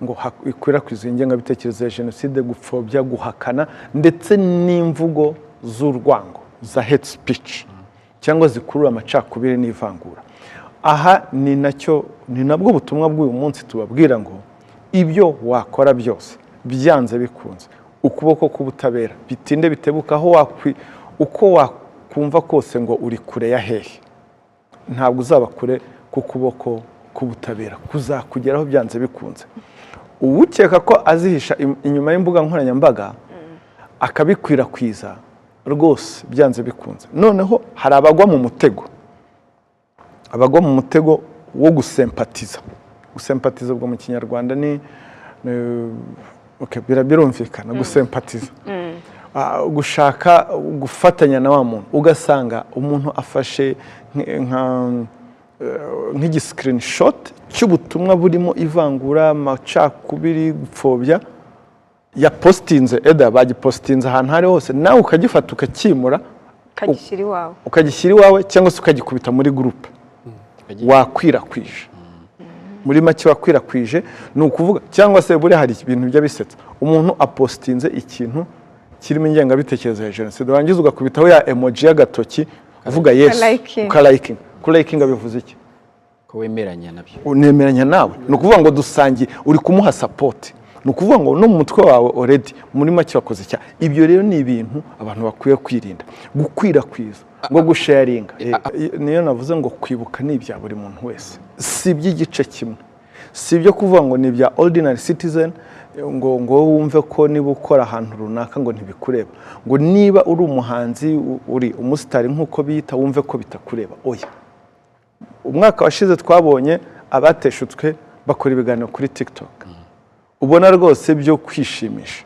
ngo ikwirakwiza ingengabitekerezo ya jenoside, gupfobya, guhakana ndetse n'imvugo z'urwango za hate speech cyangwa zikurura amacakubiri n'ivangura. Aha ni nabwo butumwa bw'uyu munsi tubabwira ngo ibyo wakora byose byanze bikunze ukuboko k'ubutabera bitinde bitebuka aho uko wakumva kose ngo uri kure ya hehe, ntabwo uzaba kure ku kuboko k'ubutabera kuzakugeraho byanze bikunze. Uwukeka ko azihisha inyuma y'imbuga nkoranyambaga akabikwirakwiza rwose byanze bikunze. Noneho hari abagwa mu mutego wo gusempatiza. Gusempatiza ubwo mu Kinyarwanda ni birumvikana gusempatiza. Gushaka gufatanya na wa muntu, ugasanga umuntu afashe nk'igi screenshot cy'ubutumwa burimo ivangura, amacakubiri, gupfobya, ya postinze bagipostinze ahantu hari hose, nawe ukagifata ukakimura ukagishyira iwawe cyangwa se ukagikubita muri groupe wakwirakwije. Muri make wakwirakwije ni ukuvuga, cyangwa se buri hari ibintu bijya bisetsa, umuntu apostinze ikintu kirimo ingengabitekerezo ya jenoside, warangiza ugakubitaho ya emoji y'agatoki uvuga yes, ukaliking. Kulakinga bivuze iki? Ko wemeranya nabyo. Unemeranya nawe. Ni ukuvuga ngo dusangiye, uri kumuha support. Ni ukuvuga ngo no mu mutwe wawe already muri make wakoze cya. Ibyo rero ni ibintu abantu bakwiye kwirinda. Gukwirakwiza, ngo gusharinga. Niyo navuze ngo kwibuka ni ibya buri muntu wese. Si iby'igice kimwe. Si ibyo kuvuga ngo ni ibya ordinary citizen, ngo wumve ko niba ukora ahantu runaka ngo ntibikureba. Ngo niba uri umuhanzi, uri umusitari nk'uko biyita, wumve ko bitakureba. Oya. Umwaka washize twabonye abateshutswe bakora ibiganiro kuri TikTok. Ubona rwose byo kwishimisha.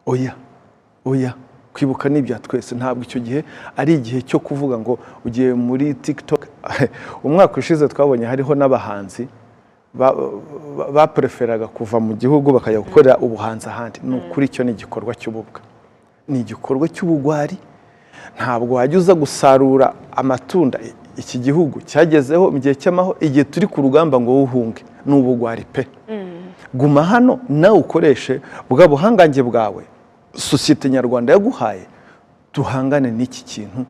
Oya. Kwibuka ni ibya twese, ntabwo icyo gihe ari igihe cyo kuvuga ngo ugiye muri TikTok. Umwaka ushize twabonye hariho n'abahanzi bapreferaga kuva mu gihugu bakajya gukorera ubuhanzi ahandi. Ni ukuri icyo ni igikorwa cy'ububwa, ni igikorwa cy'ubugwari. Ntabwo wajya uza gusarura amatunda iki gihugu cyagezeho mu gihe cy'amaho, igihe turi ku rugamba ngo uhunge. Ni ubugwari pe. Guma hano nawe ukoreshe bwa buhangange bwawe sosiyete nyarwanda yaguhaye, duhangane n'iki kintu.